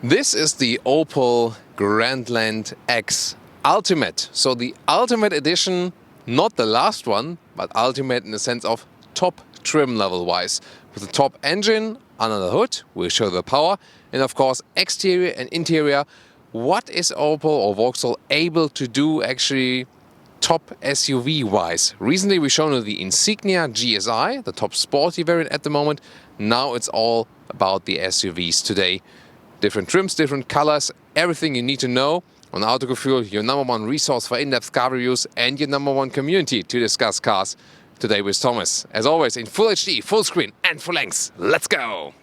This is the Opel Grandland X Ultimate. So the Ultimate Edition, not the last one, but Ultimate in the sense of top trim level wise. With the top engine under the hood, we'll show the power, and of course exterior and interior. What is Opel or Vauxhall able to do actually top SUV wise? Recently we've shown you the Insignia GSI, the top sporty variant at the moment. Now it's all about the SUVs today. Different trims, different colors, everything you need to know on Autogefühl, your number one resource for in-depth car reviews and your number one community to discuss cars. Today with Thomas. As always, in full HD, full screen and full length. Let's go!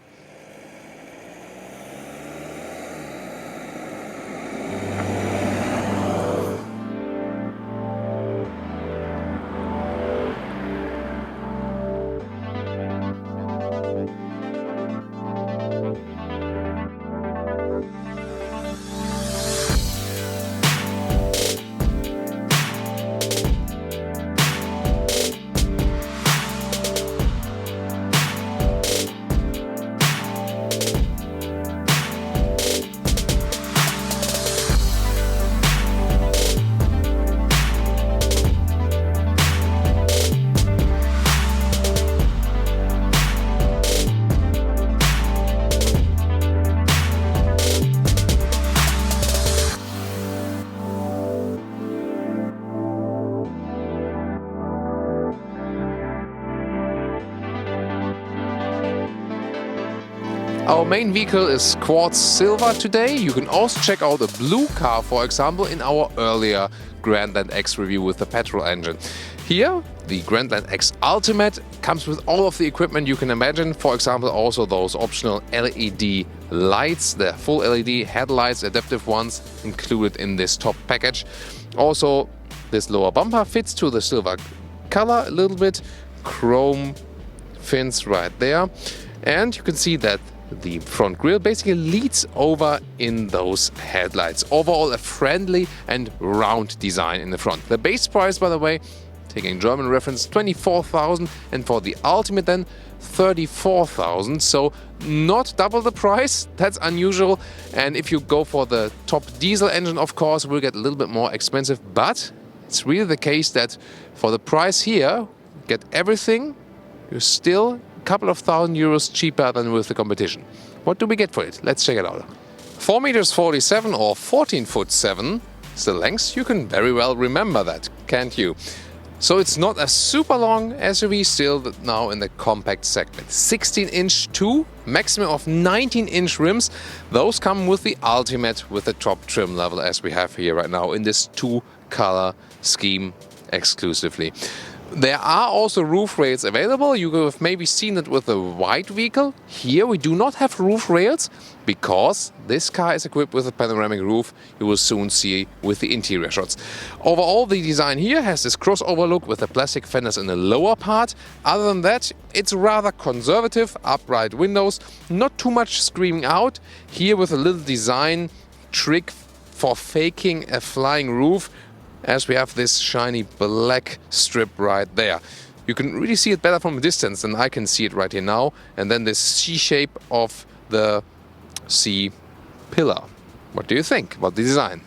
Our main vehicle is quartz silver today. You can also check out a blue car, for example, in our earlier Grandland X review with the petrol engine. Here, the Grandland X Ultimate comes with all of the equipment you can imagine. For example, also those optional LED lights, the full LED headlights, adaptive ones, included in this top package. Also, this lower bumper fits to the silver color a little bit. Chrome fins right there. And you can see that the front grille basically leads over in those headlights. Overall, a friendly and round design in the front. The base price, by the way, taking German reference, 24,000, and for the Ultimate then 34,000. So not double the price. That's unusual. And if you go for the top diesel engine, of course, will get a little bit more expensive. But it's really the case that for the price here, get everything. You're still couple of €1,000 cheaper than with the competition. What do we get for it? Let's check it out. 4 meters 47 or 14 foot 7 is the length. You can very well remember that, can't you? So it's not a super long SUV, still now in the compact segment. 16-inch two, maximum of 19-inch rims. Those come with the Ultimate with the top trim level as we have here right now in this two-color scheme exclusively. There are also roof rails available. You have maybe seen it with the white vehicle. Here we do not have roof rails because this car is equipped with a panoramic roof. You will soon see with the interior shots. Overall, the design here has this crossover look with the plastic fenders in the lower part. Other than that, it's rather conservative, upright windows, not too much screaming out. Here with a little design trick for faking a flying roof, as we have this shiny black strip right there. You can really see it better from a distance than I can see it right here now. And then this C shape of the C pillar. What do you think about the design?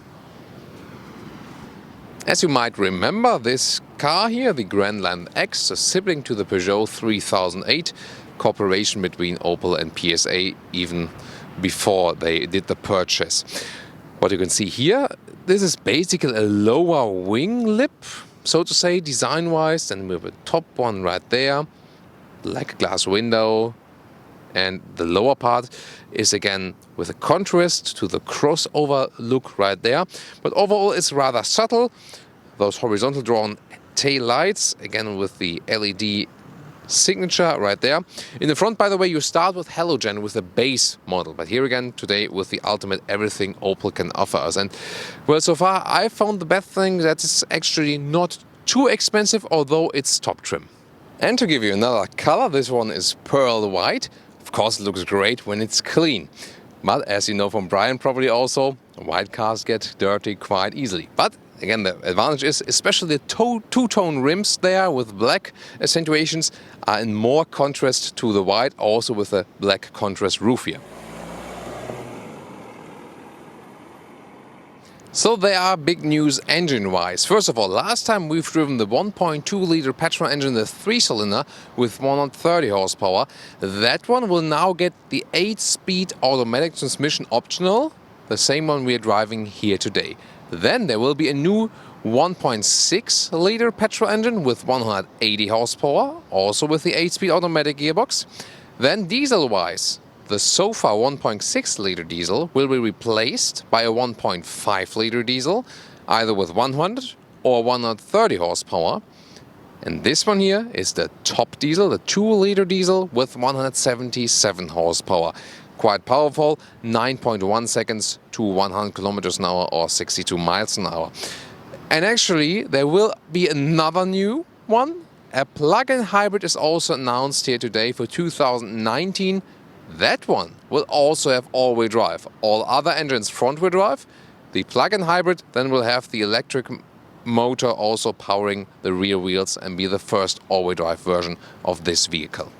As you might remember, this car here, the Grandland X, a sibling to the Peugeot 3008, cooperation between Opel and PSA even before they did the purchase. What you can see here, this is basically a lower wing lip, so to say, design-wise, and we have a top one right there, black glass window, and the lower part is again with a contrast to the crossover look right there. But overall, it's rather subtle. Those horizontal drawn tail lights, again with the LED signature right there. In the front, by the way, you start with halogen with the base model, but here again today with the Ultimate, everything Opel can offer us. And well, so far I found the best thing that it's actually not too expensive, although it's top trim. And to give you another color, this one is pearl white. Of course, it looks great when it's clean, but as you know from Brian probably also, white cars get dirty quite easily. But again, the advantage is especially the two-tone rims there with black accentuations are in more contrast to the white, also with a black contrast roof here. So there are big news engine-wise. First of all, last time we've driven the 1.2-liter petrol engine, the 3-cylinder with 130 horsepower. That one will now get the 8-speed automatic transmission optional, the same one we are driving here today. Then there will be a new 1.6-liter petrol engine with 180 horsepower, also with the 8-speed automatic gearbox. Then diesel-wise, the so far 1.6-liter diesel will be replaced by a 1.5-liter diesel, either with 100 or 130 horsepower. And this one here is the top diesel, the 2-liter diesel with 177 horsepower. Quite powerful, 9.1 seconds to 100 kilometers an hour or 62 miles an hour. And actually, there will be another new one. A plug-in hybrid is also announced here today for 2019. That one will also have all-wheel drive. All other engines front-wheel drive. The plug-in hybrid then will have the electric motor also powering the rear wheels and be the first all-wheel drive version of this vehicle.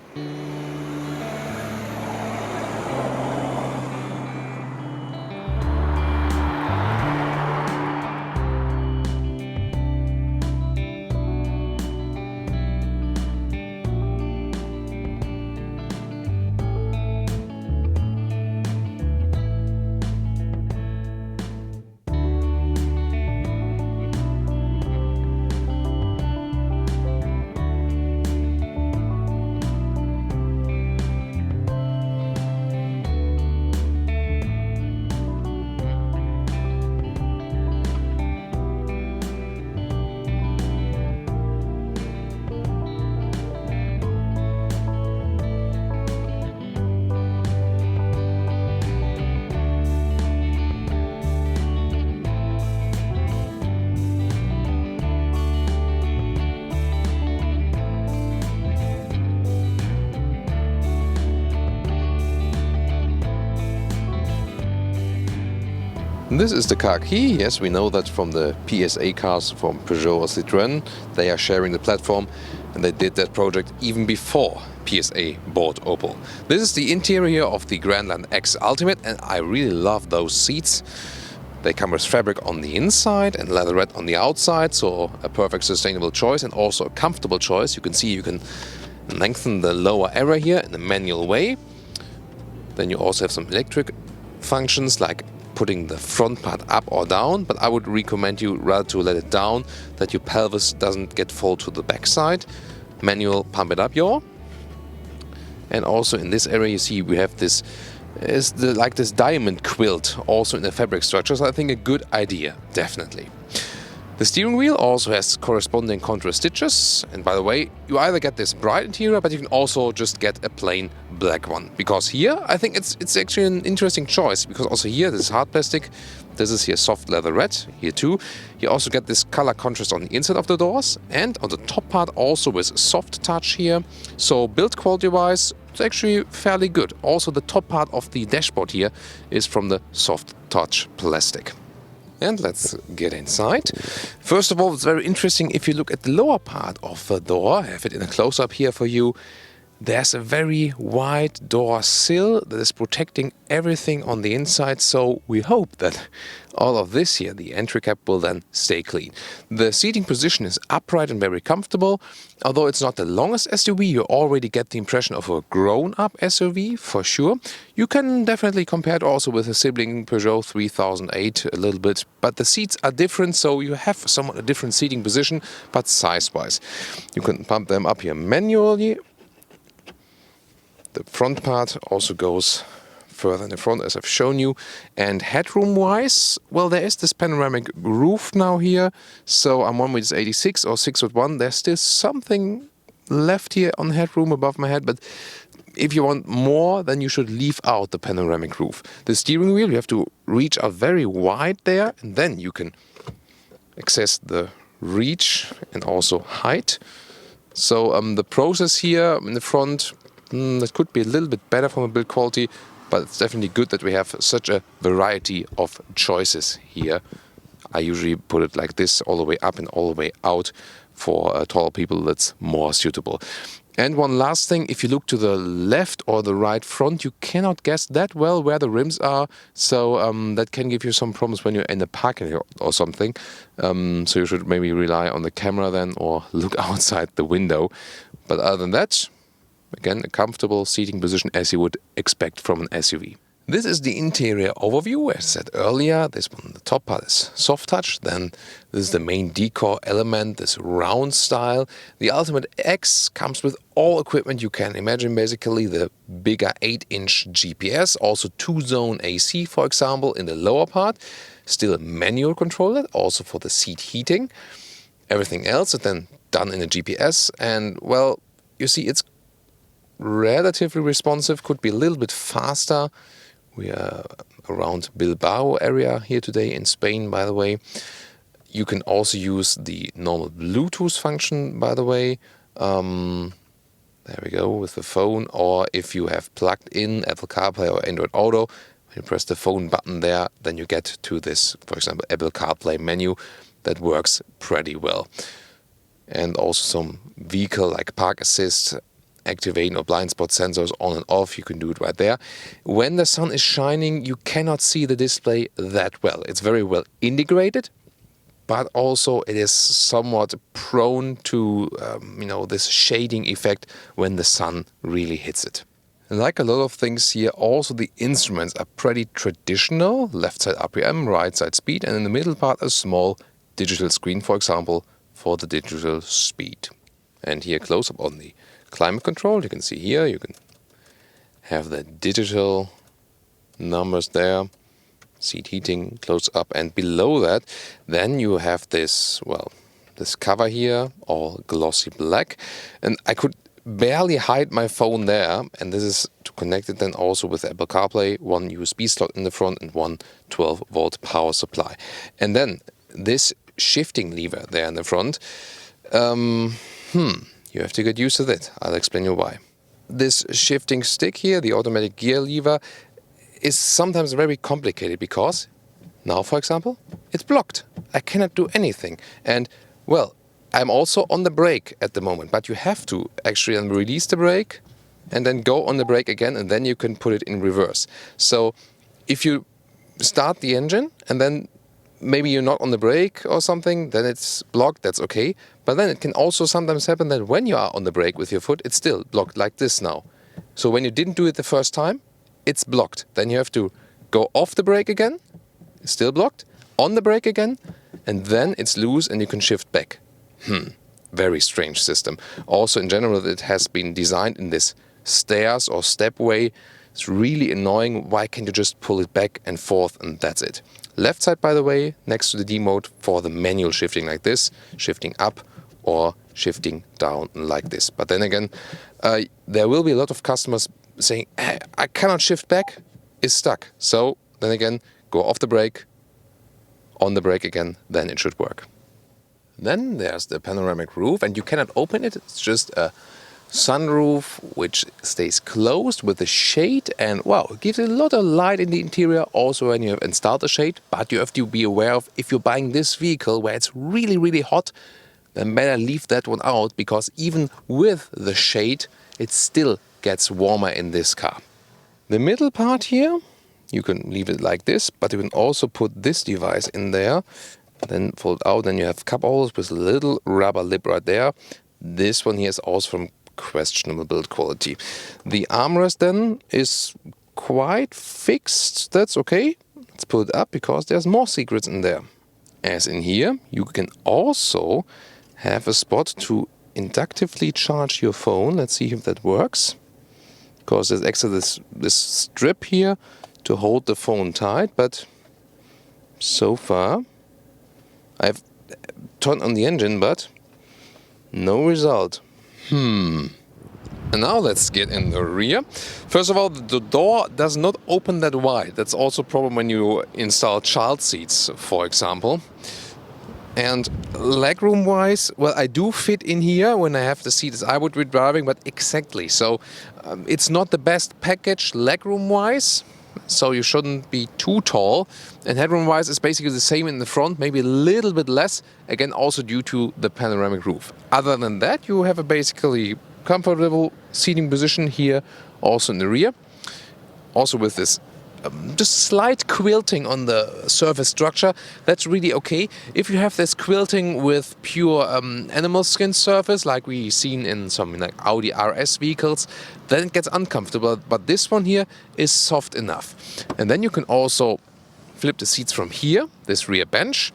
This is the car key. Yes, we know that from the PSA cars from Peugeot or Citroën. They are sharing the platform, and they did that project even before PSA bought Opel. This is the interior of the Grandland X Ultimate, and I really love those seats. They come with fabric on the inside and leatherette on the outside, so a perfect sustainable choice and also a comfortable choice. You can see you can lengthen the lower area here in a manual way. Then you also have some electric functions like putting the front part up or down, but I would recommend you rather to let it down, that your pelvis doesn't get full to the backside. Manual pump it up yaw. And also in this area you see we have this like this diamond quilt also in the fabric structure, so I think a good idea, definitely. The steering wheel also has corresponding contrast stitches, and by the way, you either get this bright interior, but you can also just get a plain black one. Because here, I think it's actually an interesting choice, because also here this is hard plastic, this is here soft leatherette, here too. You also get this color contrast on the inside of the doors, and on the top part also with soft touch here. So build quality wise, it's actually fairly good. Also the top part of the dashboard here is from the soft touch plastic. And let's get inside. First of all, it's very interesting if you look at the lower part of the door. I have it in a close-up here for you. There's a very wide door sill that is protecting everything on the inside, so we hope that all of this here, the entry cap, will then stay clean. The seating position is upright and very comfortable. Although it's not the longest SUV, you already get the impression of a grown-up SUV for sure. You can definitely compare it also with a sibling Peugeot 3008 a little bit, but the seats are different, so you have somewhat a different seating position, but size-wise. You can pump them up here manually. The front part also goes further in the front, as I've shown you. And headroom-wise, well, there is this panoramic roof now here. So I'm one with 86 or 6'1". There's still something left here on headroom above my head, but if you want more, then you should leave out the panoramic roof. The steering wheel, you have to reach out very wide there, and then you can access the reach and also height. So the process here in the front, that could be a little bit better from a build quality, but it's definitely good that we have such a variety of choices here. I usually put it like this, all the way up and all the way out. For tall people, that's more suitable. And one last thing, if you look to the left or the right front, you cannot guess that well where the rims are. So that can give you some problems when you're in the parking lot or something. So you should maybe rely on the camera then or look outside the window. But other than that, again, a comfortable seating position as you would expect from an SUV. This is the interior overview. As I said earlier, this one, the top part is soft touch. Then this is the main decor element, this round style. The Ultimate X comes with all equipment you can imagine, basically the bigger 8-inch GPS, also 2-zone AC, for example, in the lower part. Still a manual controller, also for the seat heating. Everything else is then done in a GPS. And well, you see, it's relatively responsive, could be a little bit faster. We are around Bilbao area here today in Spain, by the way. You can also use the normal Bluetooth function, by the way. There we go, with the phone. Or if you have plugged in Apple CarPlay or Android Auto, when you press the phone button there, then you get to this, for example, Apple CarPlay menu that works pretty well. And also some vehicle like park assist, activating or blind spot sensors on and off. You can do it right there. When the sun is shining, you cannot see the display that well. It's very well integrated, but also it is somewhat prone to this shading effect when the sun really hits it. And like a lot of things here, also the instruments are pretty traditional. Left side RPM, right side speed, and in the middle part a small digital screen, for example, for the digital speed. And here close up on the climate control, you can see here, you can have the digital numbers there, seat heating, close up, and below that, then you have this, this cover here, all glossy black, and I could barely hide my phone there, and this is to connect it then also with Apple CarPlay, one USB slot in the front and one 12-volt power supply. And then this shifting lever there in the front, you have to get used to that. I'll explain you why. This shifting stick here, the automatic gear lever, is sometimes very complicated because now, for example, it's blocked. I cannot do anything. And, well, I'm also on the brake at the moment, but you have to actually release the brake and then go on the brake again, and then you can put it in reverse. So if you start the engine and then maybe you're not on the brake or something, then it's blocked, that's okay. But then it can also sometimes happen that when you are on the brake with your foot, it's still blocked like this now. So when you didn't do it the first time, it's blocked. Then you have to go off the brake again, it's still blocked, on the brake again, and then it's loose and you can shift back. Very strange system. Also in general, it has been designed in this stairs or step way. It's really annoying. Why can't you just pull it back and forth and that's it? Left side, by the way, next to the D mode for the manual shifting like this, shifting up or shifting down like this. But then again, there will be a lot of customers saying, hey, I cannot shift back, it's stuck. So then again, go off the brake, on the brake again, then it should work. Then there's the panoramic roof, and you cannot open it. It's just a sunroof which stays closed with a shade, and wow, it gives a lot of light in the interior also when you have installed the shade. But you have to be aware of, if you're buying this vehicle where it's really hot, then better leave that one out, because even with the shade it still gets warmer in this car. The middle part here, you can leave it like this, but you can also put this device in there, then fold out, then you have cup holders with a little rubber lip right there. This one here is also from questionable build quality. The armrest then is quite fixed, that's okay. Let's pull it up because there's more secrets in there. As in here, you can also have a spot to inductively charge your phone. Let's see if that works. Because there's extra this strip here to hold the phone tight, but so far I've turned on the engine, but no result. And now let's get in the rear. First of all, the door does not open that wide. That's also a problem when you install child seats, for example. And legroom wise, well, I do fit in here when I have the seat as I would be driving, but exactly. So it's not the best package legroom wise. So you shouldn't be too tall. And headroom wise, it's basically the same in the front, maybe a little bit less. Again, also due to the panoramic roof. Other than that, you have a basically comfortable seating position here, also in the rear. Also with this just slight quilting on the surface structure, that's really okay. If you have this quilting with pure animal skin surface, like we've seen in some like Audi RS vehicles, then it gets uncomfortable. But this one here is soft enough. And then you can also flip the seats from here, this rear bench.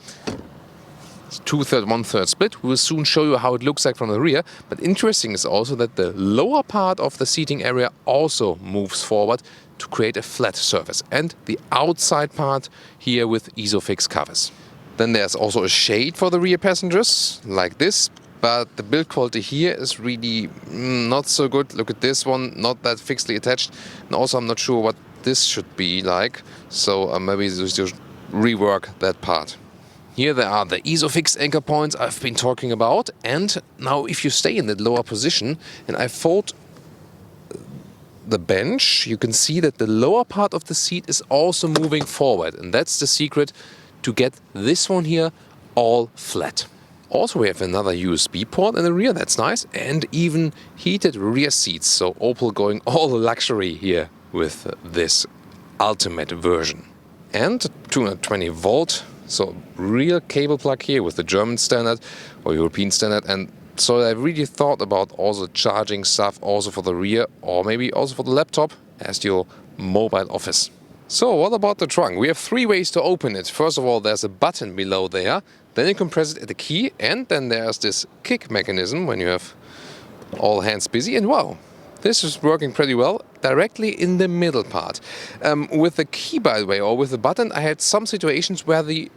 2/3, 1/3 split. We will soon show you how it looks like from the rear. But interesting is also that the lower part of the seating area also moves forward to create a flat surface. And the outside part here with Isofix covers. Then there's also a shade for the rear passengers, like this. But the build quality here is really not so good. Look at this one, not that fixedly attached. And also I'm not sure what this should be like. So maybe we should rework that part. Here there are the Isofix anchor points I've been talking about. And now if you stay in that lower position and I fold the bench, you can see that the lower part of the seat is also moving forward. And that's the secret to get this one here all flat. Also we have another USB port in the rear, that's nice. And even heated rear seats. So Opel going all luxury here with this ultimate version. And 220 volt. So real cable plug here with the German standard or European standard. And so I really thought about also charging stuff also for the rear or maybe also for the laptop as your mobile office. So what about the trunk? We have 3 ways to open it. First of all, there's a button below there. Then you can press it at the key, and then there's this kick mechanism when you have all hands busy. And wow, this is working pretty well directly in the middle part. With the key, by the way, or with the button, I had some situations where the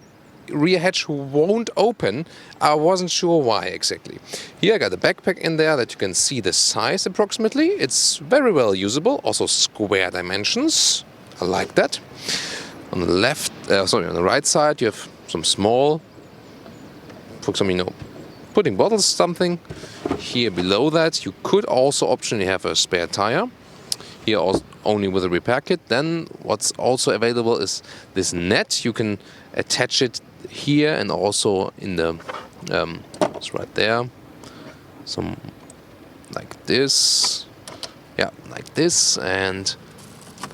rear hatch won't open. I wasn't sure why exactly. Here I got a backpack in there that you can see the size approximately. It's very well usable, also square dimensions. I like that. On the left, on the right side, you have some small, for example, putting bottles, something. Here below that, you could also optionally have a spare tire. Here also only with a repair kit. Then what's also available is this net. You can attach it here and also in the, it's right there. Some like this. Yeah, like this, and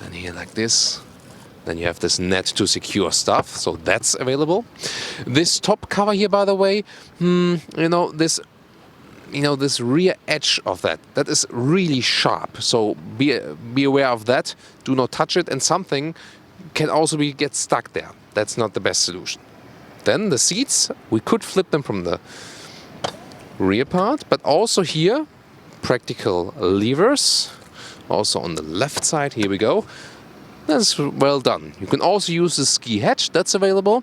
then here like this. Then you have this net to secure stuff, so that's available. This top cover here, by the way, this rear edge of that is really sharp. So be aware of that. Do not touch it, and something can also get stuck there. That's not the best solution. Then the seats, we could flip them from the rear part, but also here, practical levers. Also on the left side, here we go. That's well done. You can also use the ski hatch, that's available.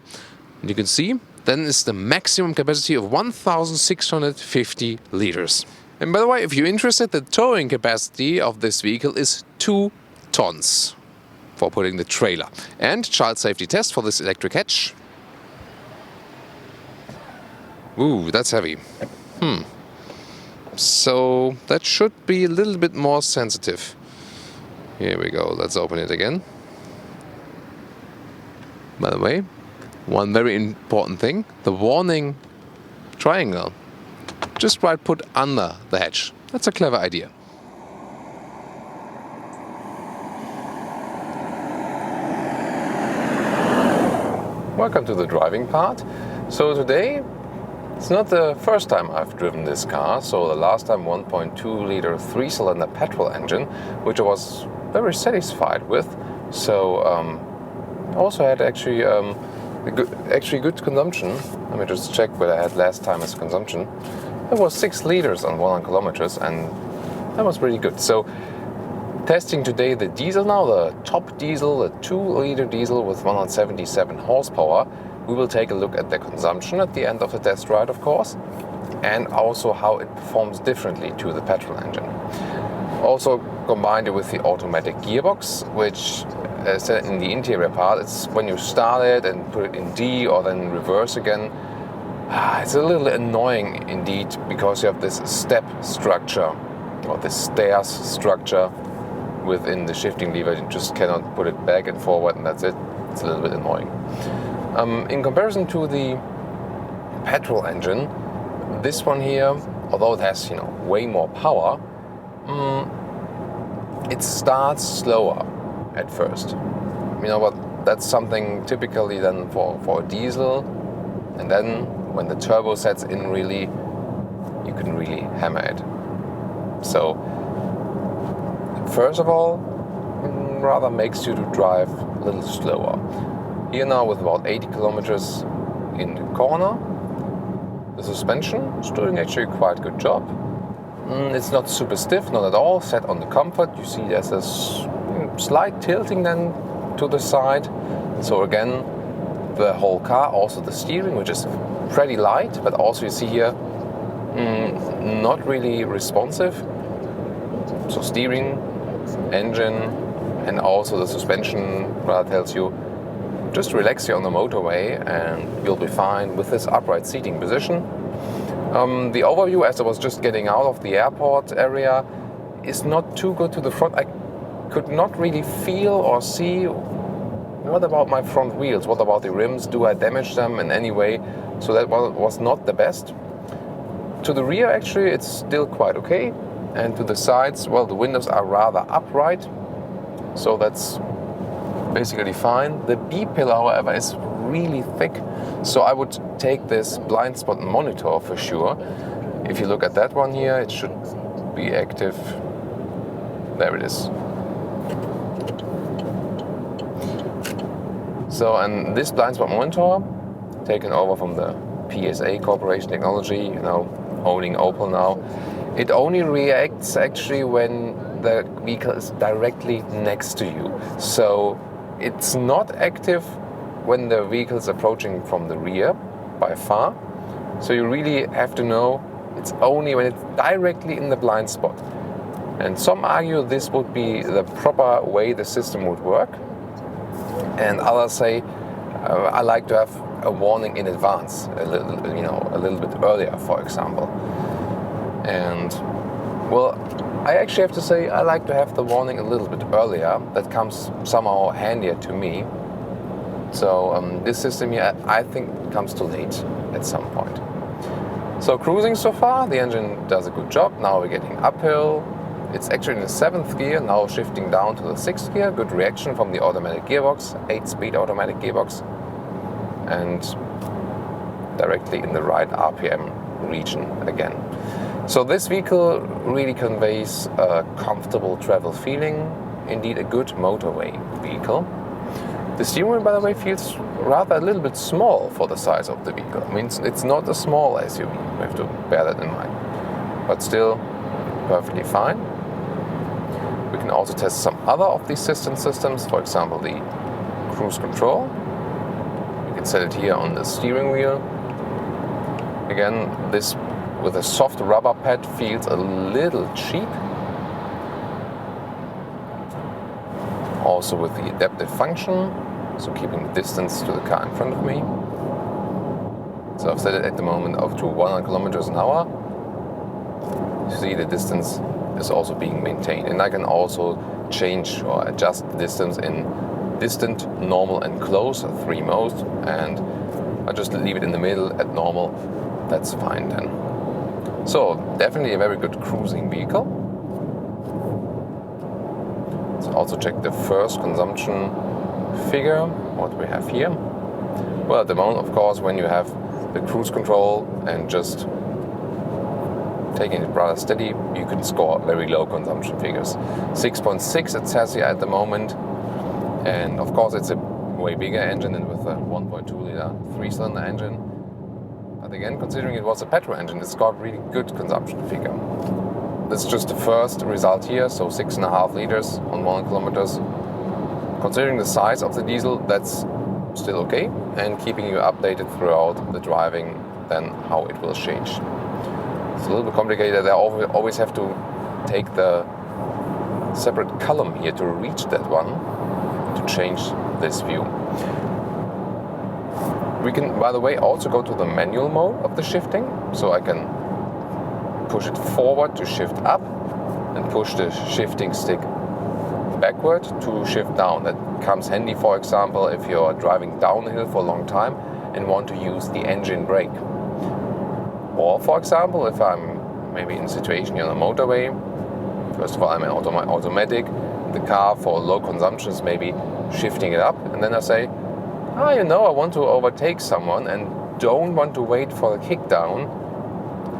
And you can see, then is the maximum capacity of 1,650 liters. And by the way, if you're interested, the towing capacity of this vehicle is 2 tons for putting the trailer. And child safety test for this electric hatch. Ooh, that's heavy. So that should be a little bit more sensitive. Here we go, let's open it again. By the way, one very important thing, the warning triangle. Just right put under the hatch. That's a clever idea. Welcome to the driving part. So today, it's not the first time I've driven this car. So the last time 1.2 liter 3-cylinder petrol engine, which I was very satisfied with. So also had actually good consumption. Let me just check what I had last time as consumption. It was 6 liters on 100 kilometers, and that was pretty good. So testing today the diesel now, the top diesel, the 2-liter diesel with 177 horsepower. We will take a look at the consumption at the end of the test ride, of course, and also how it performs differently to the petrol engine. Also combined it with the automatic gearbox, which in the interior part, it's when you start it and put it in D or then reverse again. It's a little annoying indeed, because you have this step structure or this stairs structure within the shifting lever. You just cannot put it back and forward, and that's it. It's a little bit annoying. In comparison to the petrol engine, this one here, although it has way more power, It starts slower at first. You know what? That's something typically then for a diesel, and then when the turbo sets in, really, you can really hammer it. So first of all, rather makes you to drive a little slower. Here now with about 80 kilometers in the corner, the suspension is doing actually a quite good job. It's not super stiff, not at all, set on the comfort. You see there's a slight tilting then to the side. So again, the whole car, also the steering, which is pretty light, but also you see here, not really responsive. So steering, engine, and also the suspension rather tells you, just relax here on the motorway and you'll be fine with this upright seating position. The overview, as I was just getting out of the airport area, is not too good to the front. I could not really feel or see what about my front wheels, what about the rims, do I damage them in any way? So that was not the best. To the rear actually it's still quite okay, and to the sides, well, the windows are rather upright, so that's basically fine. The B-pillar, however, is really thick, so I would take this blind spot monitor for sure. If you look at that one here, it should be active. There it is. So, and this blind spot monitor, taken over from the PSA Corporation technology, you know, owning Opel now, it only reacts actually when the vehicle is directly next to you. So it's not active when the vehicle is approaching from the rear by far. So you really have to know it's only when it's directly in the blind spot. And some argue this would be the proper way the system would work. And others say, I like to have a warning in advance, a little bit earlier, for example. And well, I actually have to say I like to have the warning a little bit earlier. That comes somehow handier to me. So this system here, I think, comes too late at some point. So cruising so far, the engine does a good job. Now we're getting uphill. It's actually in the 7th gear, now shifting down to the 6th gear. Good reaction from the automatic gearbox, 8-speed automatic gearbox. And directly in the right RPM region again. So this vehicle really conveys a comfortable travel feeling, indeed a good motorway vehicle. The steering wheel, by the way, feels rather a little bit small for the size of the vehicle. I mean, it's not a small SUV, we have to bear that in mind. But still, perfectly fine. We can also test some other of these systems, for example, the cruise control. You can set it here on the steering wheel. Again, this with a soft rubber pad feels a little cheap. Also with the adaptive function, so keeping the distance to the car in front of me. So I've set it at the moment up to 100 kilometers an hour. You see the distance is also being maintained, and I can also change or adjust the distance in distant, normal and close, 3 modes, and I just leave it in the middle at normal. That's fine then. So definitely a very good cruising vehicle. Let's also check the first consumption figure, what we have here. Well, at the moment, of course, when you have the cruise control and just taking it rather steady, you can score very low consumption figures. 6.6 it says here at the moment, and of course it's a way bigger engine than with a 1.2 liter 3-cylinder engine. But again, considering it was a petrol engine, it's got really good consumption figure. This is just the first result here, so 6.5 liters on 100 kilometers. Considering the size of the diesel, that's still okay, and keeping you updated throughout the driving, then how it will change. It's a little bit complicated. I always have to take the separate column here to reach that one to change this view. We can, by the way, also go to the manual mode of the shifting, so I can push it forward to shift up and push the shifting stick backward to shift down. That comes handy, for example, if you're driving downhill for a long time and want to use the engine brake. Or, for example, if I'm maybe in a situation on a motorway First of all, I'm in automatic. The car for low consumption is maybe shifting it up. And then I say, I want to overtake someone and don't want to wait for the kick down.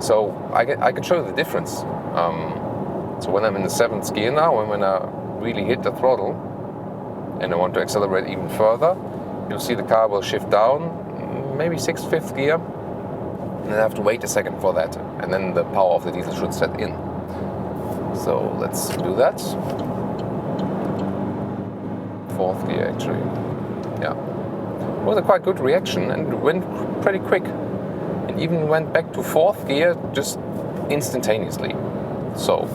So I can show you the difference. So when I'm in the 7th gear now, and when I really hit the throttle and I want to accelerate even further, you'll see the car will shift down, maybe 6th, 5th gear, and then I have to wait a second for that, and then the power of the diesel should set in. So let's do that. 4th gear actually. Yeah. It was a quite good reaction and went pretty quick. And even went back to 4th gear just instantaneously. So,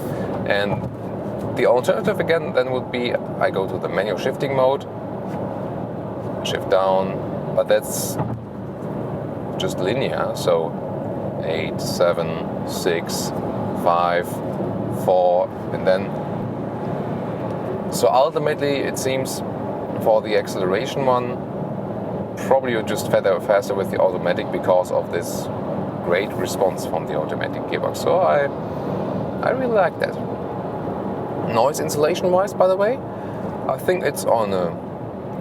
and the alternative again then would be I go to the manual shifting mode, shift down, but that's just linear. So 8, 7, 6, 5, 4, and then. So ultimately it seems for the acceleration one, probably you're just faster with the automatic because of this great response from the automatic gearbox. So I really like that. Noise insulation wise, by the way, I think it's on a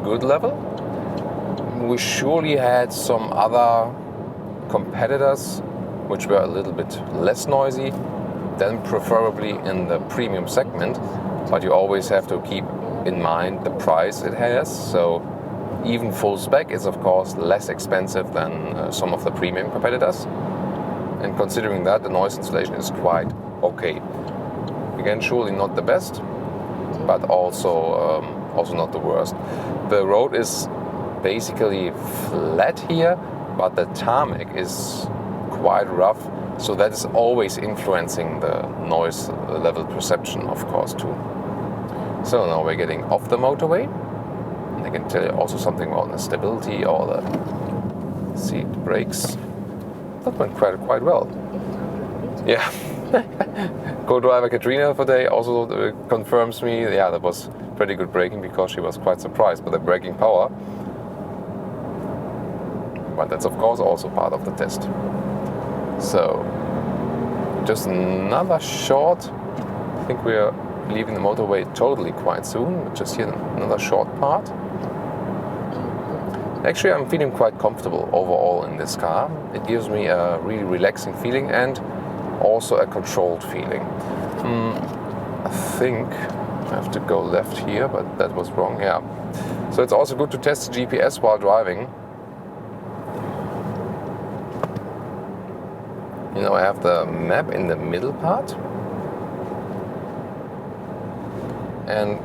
good level. We surely had some other competitors which were a little bit less noisy than preferably in the premium segment, but you always have to keep in mind the price it has. So even full spec is of course less expensive than some of the premium competitors, and considering that, the noise insulation is quite okay. Again, surely not the best, but also not the worst. The road is basically flat here, but the tarmac is quite rough, so that is always influencing the noise level perception, of course, too. So now we're getting off the motorway. I can tell you also something about the stability or the seat brakes. That went quite well. Yeah. Co-driver Katrina today also confirms me, yeah, that was pretty good braking, because she was quite surprised by the braking power. But that's of course also part of the test. So, just another short, I think we're leaving the motorway totally quite soon, just here another short part. Actually, I'm feeling quite comfortable overall in this car. It gives me a really relaxing feeling and also a controlled feeling. I think I have to go left here, but that was wrong, yeah. So it's also good to test the GPS while driving. I have the map in the middle part. And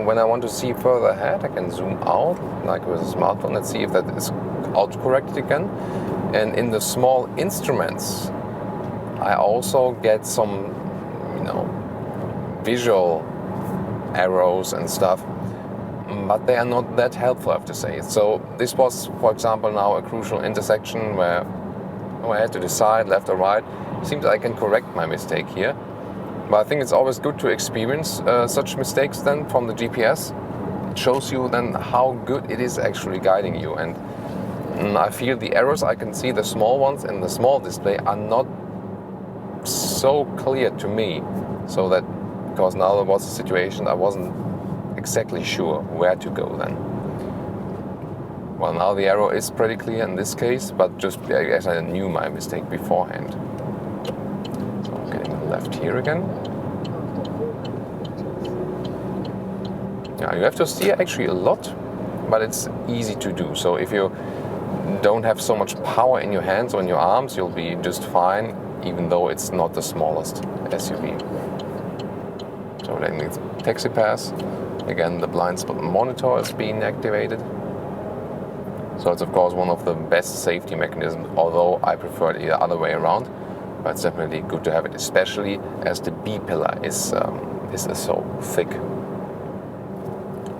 when I want to see further ahead, I can zoom out, like with a smartphone, and see if that is autocorrected again. And in the small instruments, I also get some, visual arrows and stuff, but they are not that helpful, I have to say. So this was, for example, now a crucial intersection where I had to decide left or right. It seems I can correct my mistake here. But I think it's always good to experience such mistakes then from the GPS. It shows you then how good it is actually guiding you. And I feel the errors, I can see the small ones in the small display are not so clear to me. So that, because now there was a situation I wasn't exactly sure where to go then. Well, now the arrow is pretty clear in this case, but just I guess I knew my mistake beforehand. So I'm getting left here again. Yeah, you have to steer actually a lot, but it's easy to do. So if you don't have so much power in your hands or in your arms, you'll be just fine, even though it's not the smallest SUV. So letting the taxi pass. Again, the blind spot monitor is being activated. So it's of course one of the best safety mechanisms, although I prefer it the other way around. But it's definitely good to have it, especially as the B-pillar is so thick.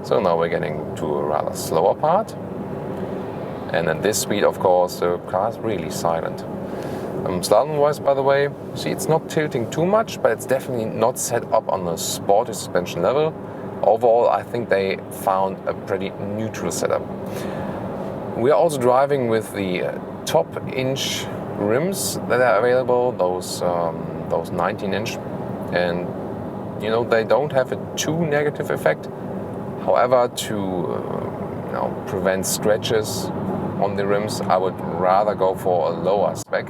So now we're getting to a rather slower part. And at this speed, of course, the car is really silent. Slalom-wise, by the way, see, it's not tilting too much, but it's definitely not set up on a sporty suspension level. Overall, I think they found a pretty neutral setup. We are also driving with the top inch rims that are available, those 19-inch, and you know, they don't have a too negative effect. However, to prevent scratches on the rims, I would rather go for a lower spec.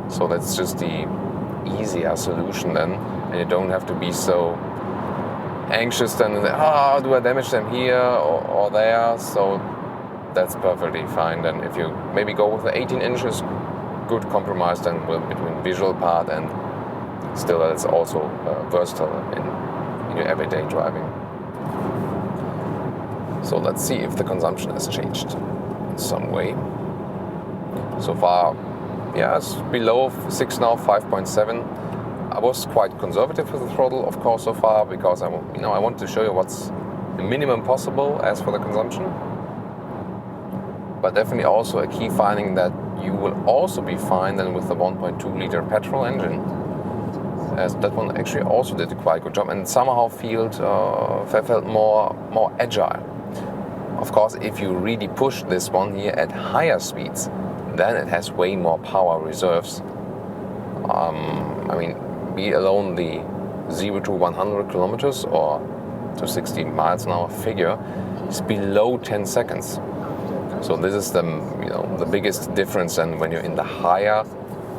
So that's just the easier solution then, and you don't have to be so anxious then, do I damage them here or there? So that's perfectly fine. Then if you maybe go with the 18 inches, good compromise then between visual part and still it's also versatile in your everyday driving. So let's see if the consumption has changed in some way. So far, yeah, it's below 6 now, 5.7. I was quite conservative with the throttle, of course, so far, because I want to show you what's the minimum possible as for the consumption. But definitely also a key finding that you will also be fine then with the 1.2 liter petrol engine, as that one actually also did a quite good job and somehow felt more agile. Of course, if you really push this one here at higher speeds, then it has way more power reserves. Be it alone the 0 to 100 kilometers or to 60 miles an hour figure is below 10 seconds. So this is the biggest difference, and when you're in the higher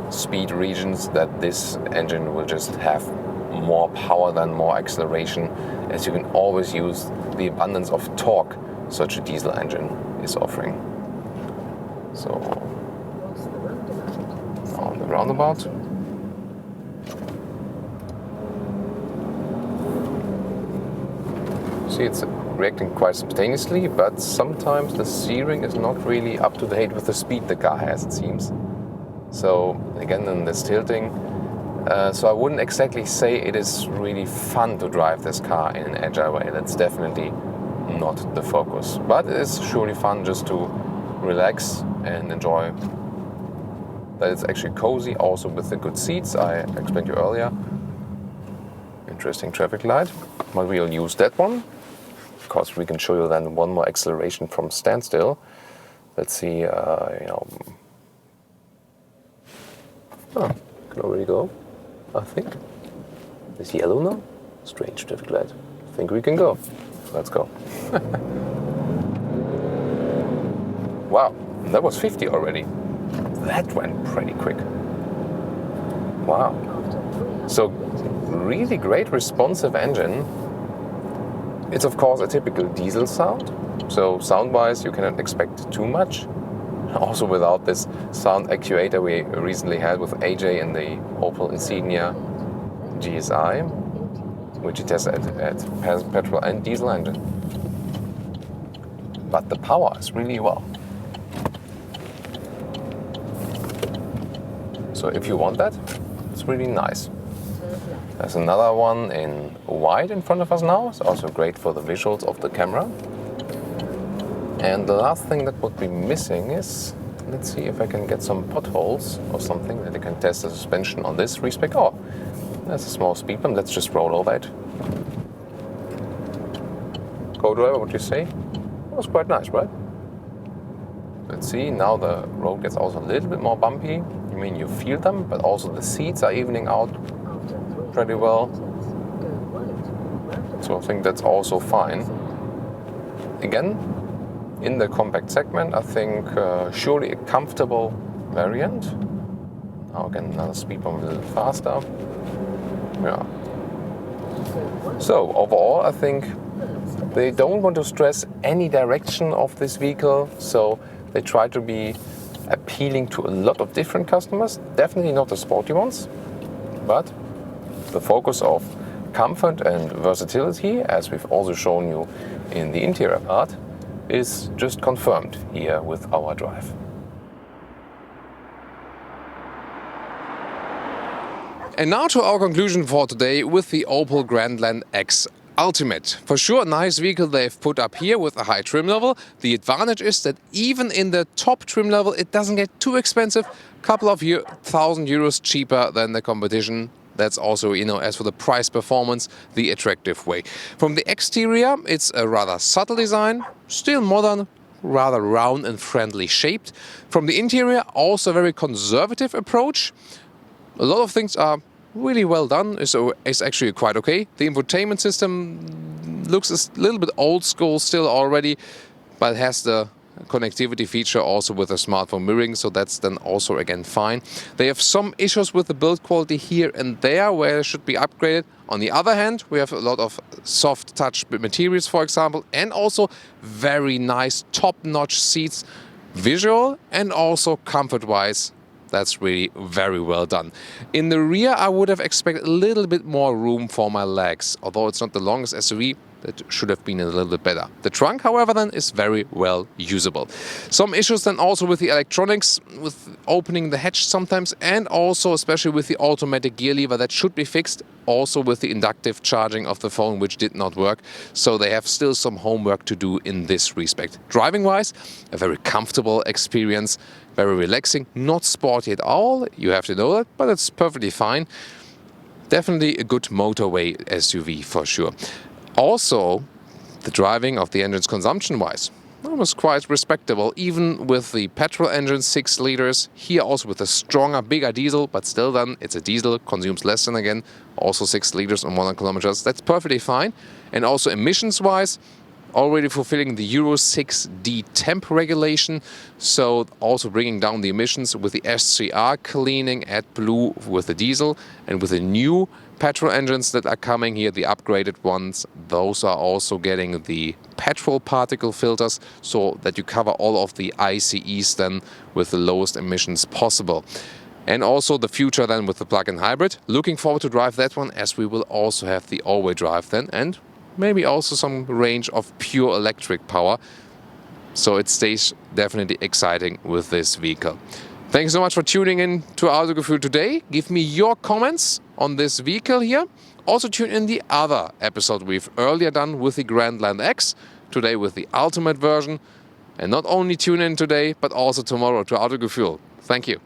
speed regions, that this engine will just have more power than more acceleration, as you can always use the abundance of torque such a diesel engine is offering. So on the roundabout. See, it's reacting quite spontaneously, but sometimes the steering is not really up to date with the speed the car has, it seems. So again, in this tilting, so I wouldn't exactly say it is really fun to drive this car in an agile way. That's definitely not the focus. But it is surely fun just to relax and enjoy. That it's actually cozy, also with the good seats I explained to you earlier. Interesting traffic light, but we'll use that one. Of course, we can show you then one more acceleration from standstill. Let's see, can already go, I think. It's yellow now? Strange traffic light. I think we can go. Let's go. Wow, that was 50 already. That went pretty quick. Wow. So, really great responsive engine. It's of course a typical diesel sound, so sound-wise you cannot expect too much. Also without this sound actuator we recently had with AJ in the Opel Insignia GSI, which it has at petrol and diesel engine. But the power is really well. So if you want that, it's really nice. There's another one in white in front of us now. It's also great for the visuals of the camera. And the last thing that would be missing is, let's see if I can get some potholes or something that I can test the suspension on this respec. Oh, there's a small speed bump. Let's just roll over it. Co-driver, what do you say? That was quite nice, right? Let's see, now the road gets also a little bit more bumpy. I mean, you feel them, but also the seats are evening out pretty well. So I think that's also fine. Again, in the compact segment, I think surely a comfortable variant. Now again, another speed bump a little faster. Yeah. So overall, I think they don't want to stress any direction of this vehicle, so they try to be appealing to a lot of different customers. Definitely not the sporty ones, but the focus of comfort and versatility, as we've also shown you in the interior part, is just confirmed here with our drive. And now to our conclusion for today with the Opel Grandland X Ultimate. For sure, a nice vehicle they've put up here with a high trim level. The advantage is that even in the top trim level, it doesn't get too expensive. Couple of €1,000 cheaper than the competition. That's also, as for the price performance, the attractive way. From the exterior, it's a rather subtle design, still modern, rather round and friendly shaped. From the interior, also a very conservative approach. A lot of things are really well done. It's actually quite okay. The infotainment system looks a little bit old school still already, but has the connectivity feature also with the smartphone mirroring, so that's then also again fine. They have some issues with the build quality here and there where it should be upgraded. On the other hand, we have a lot of soft touch materials, for example, and also very nice top-notch seats, visual and also comfort-wise. That's really very well done. In the rear, I would have expected a little bit more room for my legs. Although it's not the longest SUV, that should have been a little bit better. The trunk, however, then is very well usable. Some issues then also with the electronics, with opening the hatch sometimes, and also especially with the automatic gear lever that should be fixed. Also with the inductive charging of the phone, which did not work. So they have still some homework to do in this respect. Driving-wise, a very comfortable experience, very relaxing, not sporty at all, you have to know that, but it's perfectly fine. Definitely a good motorway SUV for sure. Also, the driving of the engine's consumption-wise was quite respectable, even with the petrol engine 6 liters. Here also with a stronger, bigger diesel, but still then it's a diesel, consumes less than again, also 6 liters on 100 kilometers. That's perfectly fine. And also emissions-wise, already fulfilling the Euro 6D temp regulation, so also bringing down the emissions with the SCR cleaning AdBlue with the diesel, and with the new petrol engines that are coming here, the upgraded ones, those are also getting the petrol particle filters, so that you cover all of the ICEs then with the lowest emissions possible. And also the future then with the plug-in hybrid. Looking forward to drive that one, as we will also have the all-wheel drive then, and maybe also some range of pure electric power. So it stays definitely exciting with this vehicle. Thanks so much for tuning in to Autogefühl today. Give me your comments on this vehicle here. Also tune in the other episode we've earlier done with the Grandland X, today with the Ultimate version. And not only tune in today, but also tomorrow to Autogefühl. Thank you.